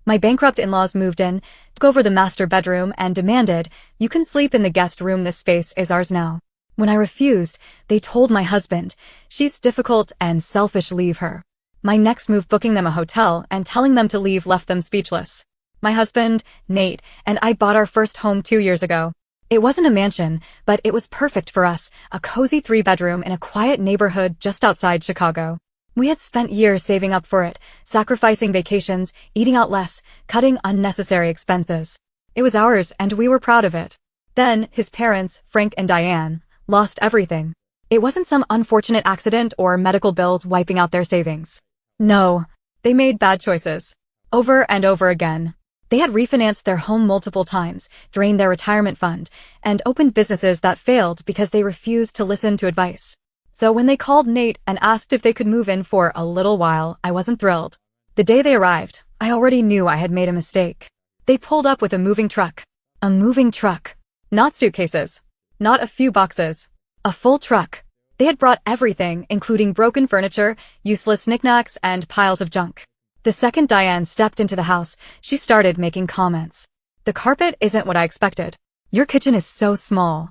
My bankrupt in-laws moved in, took over the master bedroom, and demanded, "You can sleep in the guest room, this space is ours now." When I refused, they told my husband, "She's difficult and selfish, leave her." My next move, booking them a hotel and telling them to leave, left them speechless. My husband, Nate, and I bought our first home 2 years ago. It wasn't a mansion, but it was perfect for us, a cozy 3-bedroom in a quiet neighborhood just outside Chicago. We had spent years saving up for it, sacrificing vacations, eating out less, cutting unnecessary expenses. It was ours, and we were proud of it. Then, his parents, Frank and Diane, lost everything. It wasn't some unfortunate accident or medical bills wiping out their savings. No, they made bad choices. Over and over again. They had refinanced their home multiple times, drained their retirement fund, and opened businesses that failed because they refused to listen to advice. So when they called Nate and asked if they could move in for a little while, I wasn't thrilled. The day they arrived, I already knew I had made a mistake. They pulled up with a moving truck. A moving truck. Not suitcases. Not a few boxes. A full truck. They had brought everything, including broken furniture, useless knickknacks, and piles of junk. The second Diane stepped into the house, she started making comments. "The carpet isn't what I expected. Your kitchen is so small.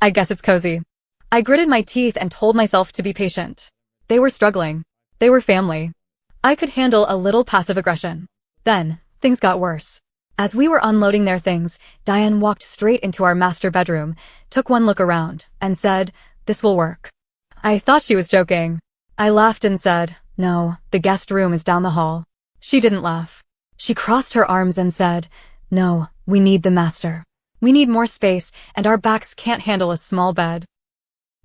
I guess it's cozy." I gritted my teeth and told myself to be patient. They were struggling. They were family. I could handle a little passive aggression. Then, things got worse. As we were unloading their things, Diane walked straight into our master bedroom, took one look around, and said, "This will work." I thought she was joking. I laughed and said, "No, the guest room is down the hall." She didn't laugh. She crossed her arms and said, "No, we need the master. We need more space, and our backs can't handle a small bed.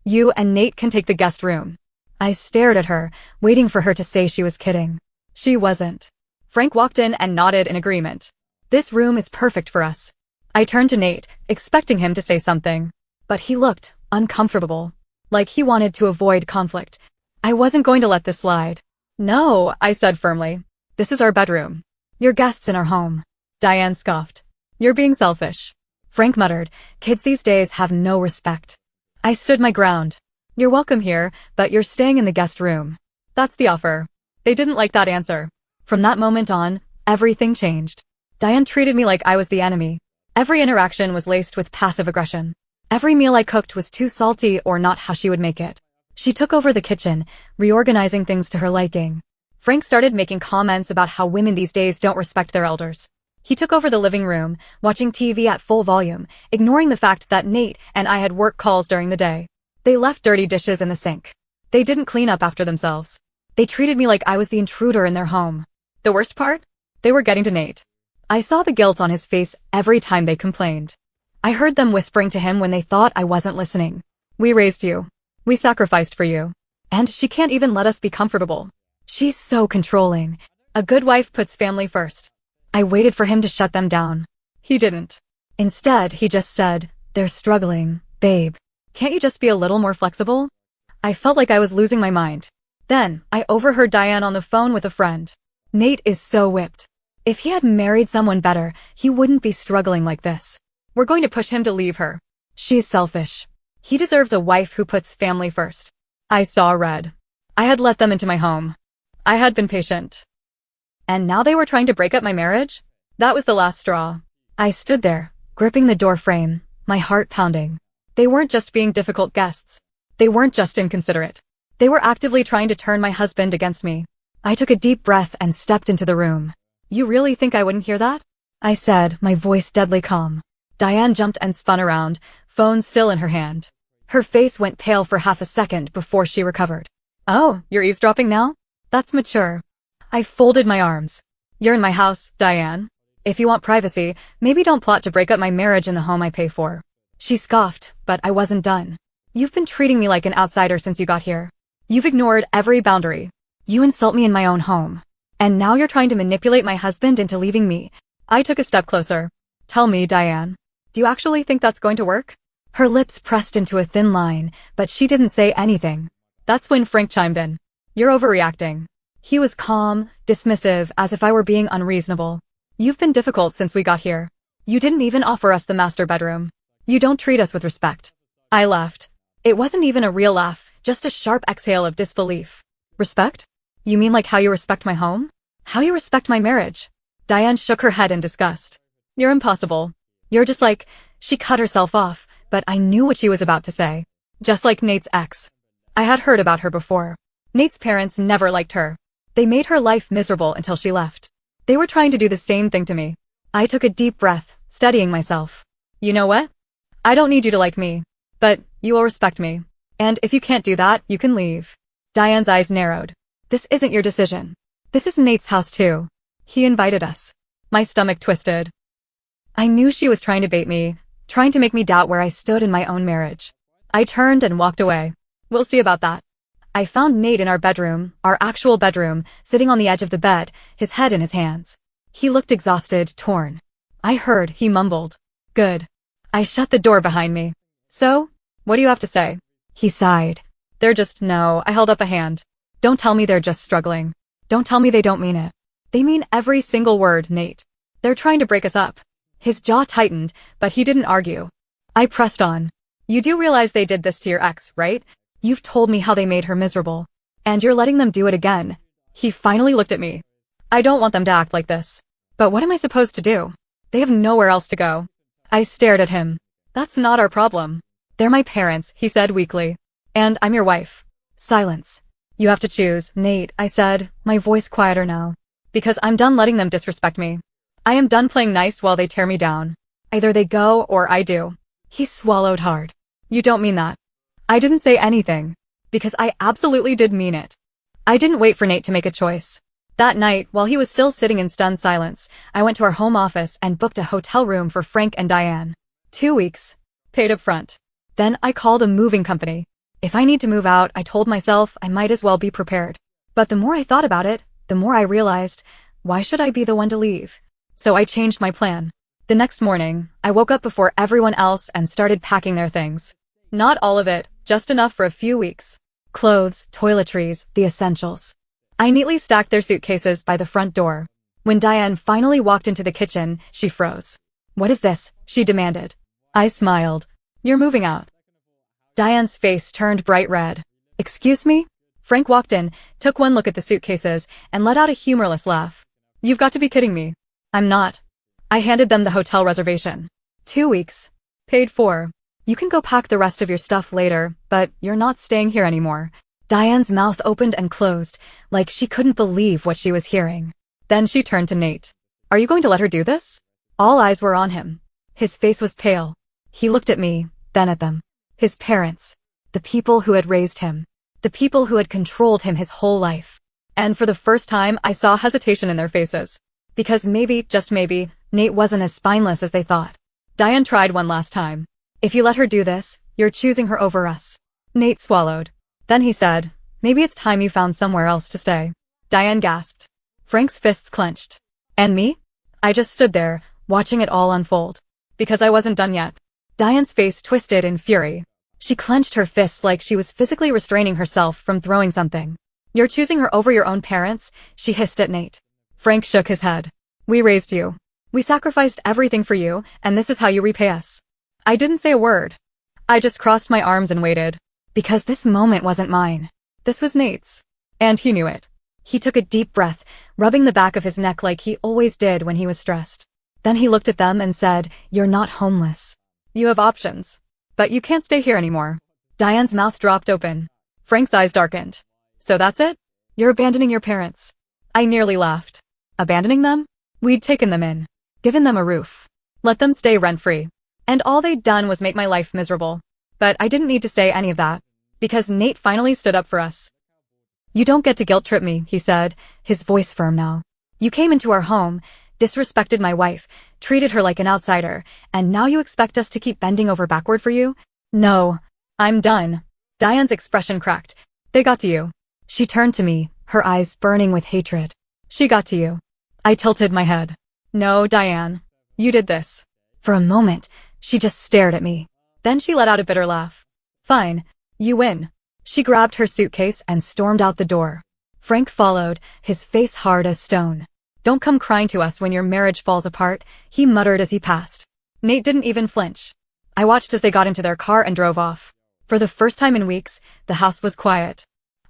You and Nate can take the guest room." I stared at her, waiting for her to say she was kidding. She wasn't. Frank walked in and nodded in agreement. "This room is perfect for us." I turned to Nate, expecting him to say something. But he looked uncomfortable, like he wanted to avoid conflict. I wasn't going to let this slide. "No," I said firmly. "This is our bedroom. You're guests in our home." Diane scoffed. "You're being selfish." Frank muttered, "Kids these days have no respect." I stood my ground. "You're welcome here, but you're staying in the guest room. That's the offer." They didn't like that answer. From that moment on, everything changed. Diane treated me like I was the enemy. Every interaction was laced with passive aggression. Every meal I cooked was too salty or not how she would make it. She took over the kitchen, reorganizing things to her liking. Frank started making comments about how women these days don't respect their elders. He took over the living room, watching TV at full volume, ignoring the fact that Nate and I had work calls during the day. They left dirty dishes in the sink. They didn't clean up after themselves. They treated me like I was the intruder in their home. The worst part? They were getting to Nate. I saw the guilt on his face every time they complained. I heard them whispering to him when they thought I wasn't listening. "We raised you. We sacrificed for you. And she can't even let us be comfortable. She's so controlling. A good wife puts family first." I waited for him to shut them down. He didn't. Instead, he just said, "They're struggling, babe. Can't you just be a little more flexible?" I felt like I was losing my mind. Then, I overheard Diane on the phone with a friend. "Nate is so whipped. If he had married someone better, he wouldn't be struggling like this. We're going to push him to leave her. She's selfish. He deserves a wife who puts family first." I saw red. I had let them into my home. I had been patient. And now they were trying to break up my marriage? That was the last straw. I stood there, gripping the door frame, my heart pounding. They weren't just being difficult guests. They weren't just inconsiderate. They were actively trying to turn my husband against me. I took a deep breath and stepped into the room. "You really think I wouldn't hear that?" I said, my voice deadly calm. Diane jumped and spun around, phone still in her hand. Her face went pale for half a second before she recovered. "Oh, you're eavesdropping now? That's mature." I folded my arms. "You're in my house, Diane. If you want privacy, maybe don't plot to break up my marriage in the home I pay for." She scoffed, but I wasn't done. "You've been treating me like an outsider since you got here. You've ignored every boundary. You insult me in my own home. And now you're trying to manipulate my husband into leaving me." I took a step closer. "Tell me, Diane, do you actually think that's going to work?" Her lips pressed into a thin line, but she didn't say anything. That's when Frank chimed in. "You're overreacting." He was calm, dismissive, as if I were being unreasonable. "You've been difficult since we got here. You didn't even offer us the master bedroom. You don't treat us with respect." I laughed. It wasn't even a real laugh, just a sharp exhale of disbelief. "Respect? You mean like how you respect my home? How you respect my marriage?" Diane shook her head in disgust. You're impossible. You're just like, she cut herself off, but I knew what she was about to say. Just like Nate's ex. I had heard about her before. Nate's parents never liked her. They made her life miserable until she left. They were trying to do the same thing to me. I took a deep breath, steadying myself. You know what? I don't need you to like me. But you will respect me. And if you can't do that, you can leave. Diane's eyes narrowed. This isn't your decision. This is Nate's house too. He invited us. My stomach twisted. I knew she was trying to bait me, trying to make me doubt where I stood in my own marriage. I turned and walked away. We'll see about that. I found Nate in our bedroom, our actual bedroom, sitting on the edge of the bed, his head in his hands. He looked exhausted, torn. I heard he mumbled. Good. I shut the door behind me. So, what do you have to say? He sighed. No, I held up a hand. Don't tell me they're just struggling. Don't tell me they don't mean it. They mean every single word, Nate. They're trying to break us up. His jaw tightened, but he didn't argue. I pressed on. You do realize they did this to your ex, right? You've told me how they made her miserable. And you're letting them do it again. He finally looked at me. I don't want them to act like this. But what am I supposed to do? They have nowhere else to go. I stared at him. That's not our problem. They're my parents, he said weakly. And I'm your wife. Silence. You have to choose, Nate, I said, my voice quieter now. Because I'm done letting them disrespect me. I am done playing nice while they tear me down. Either they go or I do. He swallowed hard. You don't mean that. I didn't say anything. Because I absolutely did mean it. I didn't wait for Nate to make a choice. That night, while he was still sitting in stunned silence, I went to our home office and booked a hotel room for Frank and Diane. 2 weeks. Paid up front. Then I called a moving company. If I need to move out, I told myself I might as well be prepared. But the more I thought about it, the more I realized, why should I be the one to leave? So I changed my plan. The next morning, I woke up before everyone else and started packing their things. Not all of it, just enough for a few weeks. Clothes, toiletries, the essentials. I neatly stacked their suitcases by the front door. When Diane finally walked into the kitchen, she froze. What is this? She demanded. I smiled. You're moving out. Diane's face turned bright red. Excuse me? Frank walked in, took one look at the suitcases, and let out a humorless laugh. You've got to be kidding me. I'm not. I handed them the hotel reservation. 2 weeks. Paid for. You can go pack the rest of your stuff later, but you're not staying here anymore. Diane's mouth opened and closed, like she couldn't believe what she was hearing. Then she turned to Nate. Are you going to let her do this? All eyes were on him. His face was pale. He looked at me, then at them. His parents. The people who had raised him. The people who had controlled him his whole life. And for the first time, I saw hesitation in their faces. Because maybe, just maybe, Nate wasn't as spineless as they thought. Diane tried one last time. If you let her do this, you're choosing her over us. Nate swallowed. Then he said, maybe it's time you found somewhere else to stay. Diane gasped. Frank's fists clenched. And me? I just stood there, watching it all unfold. Because I wasn't done yet. Diane's face twisted in fury. She clenched her fists like she was physically restraining herself from throwing something. You're choosing her over your own parents? She hissed at Nate. Frank shook his head. We raised you. We sacrificed everything for you, and this is how you repay us. I didn't say a word. I just crossed my arms and waited. Because this moment wasn't mine. This was Nate's. And he knew it. He took a deep breath, rubbing the back of his neck like he always did when he was stressed. Then he looked at them and said, You're not homeless. You have options. But you can't stay here anymore. Diane's mouth dropped open. Frank's eyes darkened. So that's it? You're abandoning your parents. I nearly laughed. Abandoning them? We'd taken them in. Given them a roof. Let them stay rent-free. And all they'd done was make my life miserable. But I didn't need to say any of that. Because Nate finally stood up for us. You don't get to guilt-trip me, he said, his voice firm now. You came into our home, disrespected my wife, treated her like an outsider, and now you expect us to keep bending over backward for you? No. I'm done. Diane's expression cracked. They got to you. She turned to me, her eyes burning with hatred. She got to you. I tilted my head. No, Diane. You did this. For a moment, she just stared at me. Then she let out a bitter laugh. Fine. You win. She grabbed her suitcase and stormed out the door. Frank followed, his face hard as stone. Don't come crying to us when your marriage falls apart, he muttered as he passed. Nate didn't even flinch. I watched as they got into their car and drove off. For the first time in weeks, the house was quiet.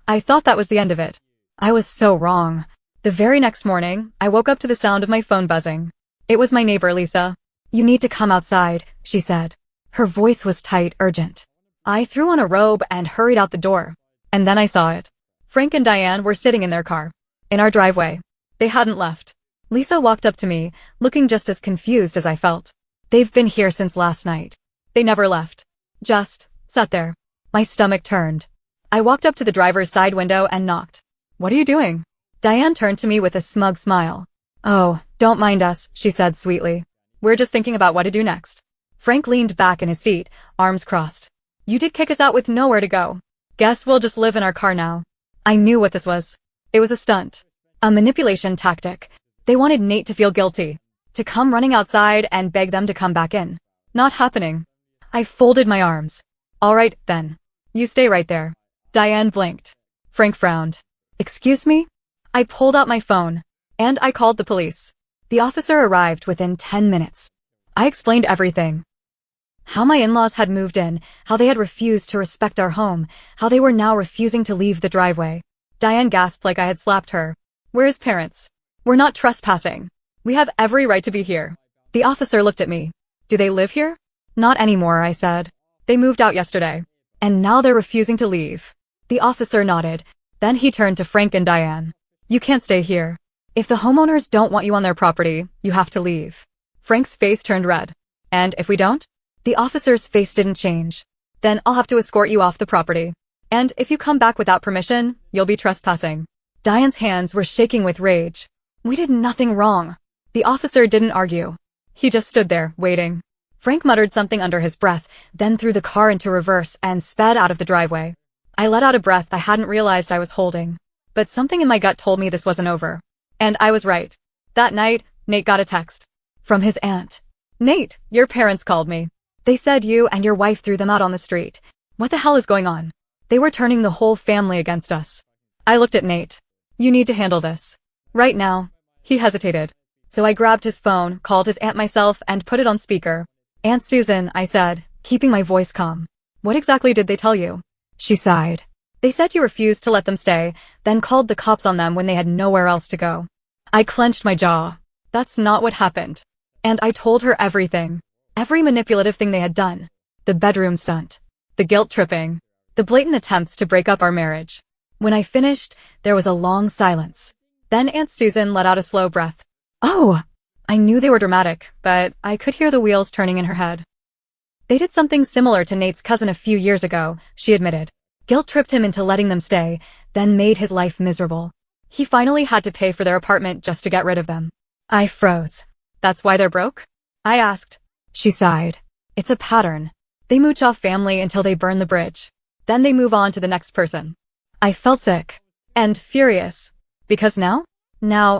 I thought that was the end of it. I was so wrong. The very next morning, I woke up to the sound of my phone buzzing. It was my neighbor, Lisa. "You need to come outside," she said. Her voice was tight, urgent. I threw on a robe and hurried out the door. And then I saw it. Frank and Diane were sitting in their car. In our driveway. They hadn't left. Lisa walked up to me, looking just as confused as I felt. "They've been here since last night. They never left. Just sat there." My stomach turned. I walked up to the driver's side window and knocked. "What are you doing?" Diane turned to me with a smug smile. "Oh, don't mind us," she said sweetly. "We're just thinking about what to do next." Frank leaned back in his seat, arms crossed. "You did kick us out with nowhere to go. Guess we'll just live in our car now." I knew what this was. It was a stunt. A manipulation tactic. They wanted Nate to feel guilty. To come running outside and beg them to come back in. Not happening. I folded my arms. "All right, then. You stay right there." Diane blinked. Frank frowned. "Excuse me?" I pulled out my phone. And I called the police. The officer arrived within 10 minutes. I explained everything. How my in-laws had moved in, how they had refused to respect our home, how they were now refusing to leave the driveway. Diane gasped like I had slapped her. "We're his parents. We're not trespassing. We have every right to be here." The officer looked at me. "Do they live here?" "Not anymore," I said. "They moved out yesterday. And now they're refusing to leave." The officer nodded. Then he turned to Frank and Diane. "You can't stay here. If the homeowners don't want you on their property, you have to leave." Frank's face turned red. "And if we don't?" The officer's face didn't change. "Then I'll have to escort you off the property. And if you come back without permission, you'll be trespassing." Diane's hands were shaking with rage. We did nothing wrong. The officer didn't argue. He just stood there, waiting. Frank muttered something under his breath, then threw the car into reverse and sped out of the driveway. I let out a breath I hadn't realized I was holding. But something in my gut told me this wasn't over. And I was right. That night, Nate got a text. From his aunt. "Nate, your parents called me. They said you and your wife threw them out on the street. What the hell is going on? They were turning the whole family against us." I looked at Nate. "You need to handle this. Right now." He hesitated. So I grabbed his phone, called his aunt myself, and put it on speaker. "Aunt Susan," I said, keeping my voice calm. "What exactly did they tell you?" She sighed. "They said you refused to let them stay, then called the cops on them when they had nowhere else to go." I clenched my jaw. That's not what happened. And I told her everything. Every manipulative thing they had done. The bedroom stunt. The guilt tripping. The blatant attempts to break up our marriage. When I finished, there was a long silence. Then Aunt Susan let out a slow breath. "Oh!" I knew they were dramatic, but I could hear the wheels turning in her head. "They did something similar to Nate's cousin a few years ago," she admitted. "Guilt-tripped him into letting them stay, then made his life miserable. He finally had to pay for their apartment just to get rid of them." I froze. "That's why they're broke?" I asked. She sighed. "It's a pattern. They mooch off family until they burn the bridge. Then they move on to the next person." I felt sick. And furious. Because now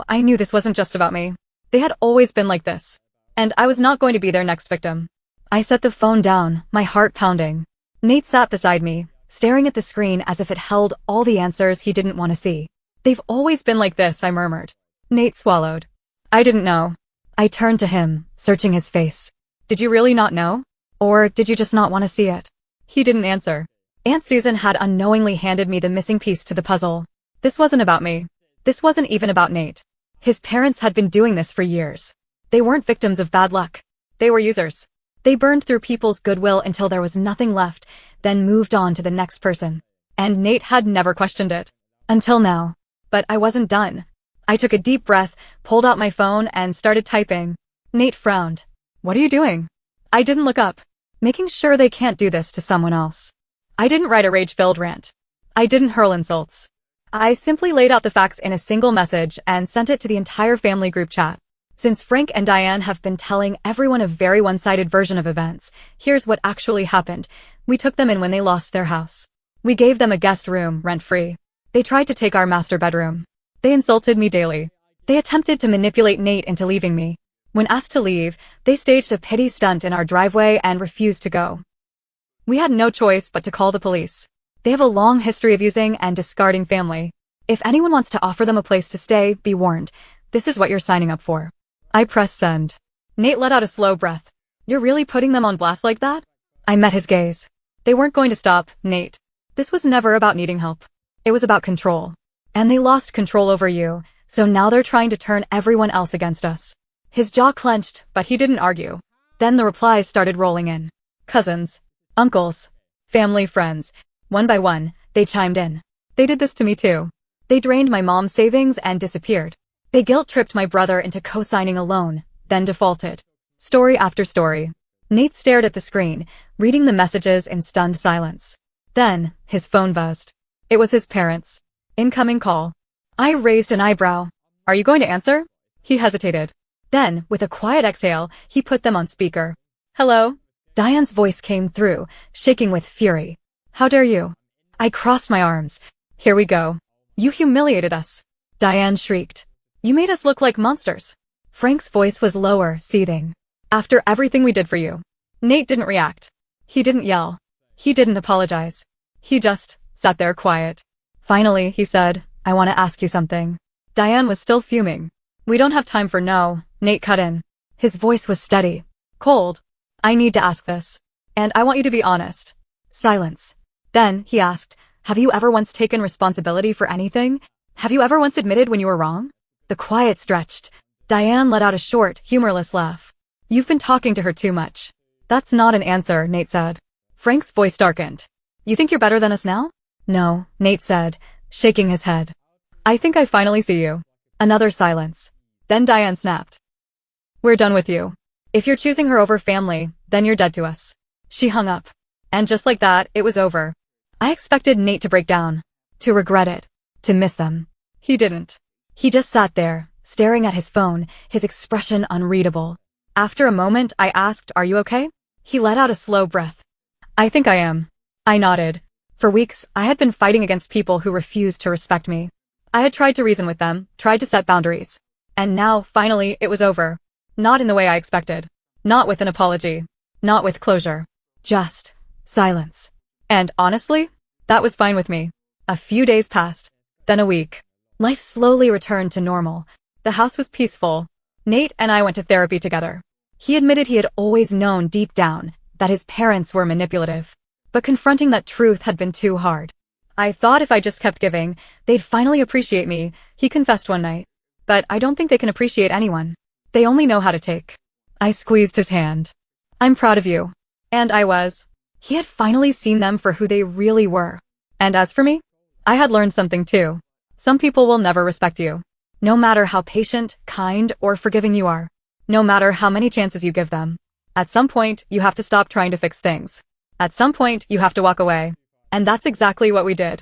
I knew this wasn't just about me. They had always been like this. And I was not going to be their next victim. I set the phone down, my heart pounding. Nate sat beside me, staring at the screen as if it held all the answers he didn't want to see. "They've always been like this," I murmured. Nate swallowed. "I didn't know." I turned to him, searching his face. "Did you really not know? Or did you just not want to see it?" He didn't answer. Aunt Susan had unknowingly handed me the missing piece to the puzzle. This wasn't about me. This wasn't even about Nate. His parents had been doing this for years. They weren't victims of bad luck. They were users. They burned through people's goodwill until there was nothing left, then moved on to the next person. And Nate had never questioned it. Until now. But I wasn't done. I took a deep breath, pulled out my phone, and started typing. Nate frowned. "What are you doing?" I didn't look up. Making sure they can't do this to someone else. I didn't write a rage-filled rant. I didn't hurl insults. I simply laid out the facts in a single message and sent it to the entire family group chat. Since Frank and Diane have been telling everyone a very one-sided version of events, here's what actually happened. We took them in when they lost their house. We gave them a guest room, rent-free. They tried to take our master bedroom. They insulted me daily. They attempted to manipulate Nate into leaving me. When asked to leave, they staged a pity stunt in our driveway and refused to go. We had no choice but to call the police. They have a long history of using and discarding family. If anyone wants to offer them a place to stay, be warned. This is what you're signing up for. I pressed send. Nate let out a slow breath. "You're really putting them on blast like that?" I met his gaze. "They weren't going to stop, Nate. This was never about needing help. It was about control. And they lost control over you, So now they're trying to turn everyone else against us. His jaw clenched, but he didn't argue. Then the replies started rolling in. Cousins, uncles, family, friends. One by one, they chimed in. They did this to me too. They drained my mom's savings and disappeared. They guilt-tripped my brother into co-signing a loan, then defaulted. Story after story. Nate stared at the screen, reading the messages in stunned silence. Then, his phone buzzed. It was his parents. Incoming call. I raised an eyebrow. Are you going to answer? He hesitated. Then, with a quiet exhale, he put them on speaker. Hello? Diane's voice came through, shaking with fury. How dare you? I crossed my arms. Here we go. You humiliated us. Diane shrieked. You made us look like monsters. Frank's voice was lower, seething. After everything we did for you. Nate didn't react. He didn't yell. He didn't apologize. He just sat there quiet. Finally, he said, I want to ask you something. Diane was still fuming. We don't have time for no, Nate cut in. His voice was steady. Cold. I need to ask this. And I want you to be honest. Silence. Then, he asked, have you ever once taken responsibility for anything? Have you ever once admitted when you were wrong? The quiet stretched. Diane let out a short, humorless laugh. You've been talking to her too much. That's not an answer, Nate said. Frank's voice darkened. You think you're better than us now? No, Nate said, shaking his head. I think I finally see you. Another silence. Then Diane snapped. We're done with you. If you're choosing her over family, then you're dead to us. She hung up. And just like that, it was over. I expected Nate to break down. To regret it. To miss them. He didn't. He just sat there, staring at his phone, his expression unreadable. After a moment, I asked, are you okay? He let out a slow breath. I think I am. I nodded. For weeks, I had been fighting against people who refused to respect me. I had tried to reason with them, tried to set boundaries. And now, finally, it was over. Not in the way I expected. Not with an apology. Not with closure. Just silence. And honestly, that was fine with me. A few days passed. Then a week. Life slowly returned to normal. The house was peaceful. Nate and I went to therapy together. He admitted he had always known deep down that his parents were manipulative. But confronting that truth had been too hard. I thought if I just kept giving, they'd finally appreciate me, he confessed one night. But I don't think they can appreciate anyone. They only know how to take. I squeezed his hand. I'm proud of you. And I was. He had finally seen them for who they really were. And as for me, I had learned something too. Some people will never respect you. No matter how patient, kind, or forgiving you are. No matter how many chances you give them. At some point, you have to stop trying to fix things. At some point, you have to walk away. And that's exactly what we did.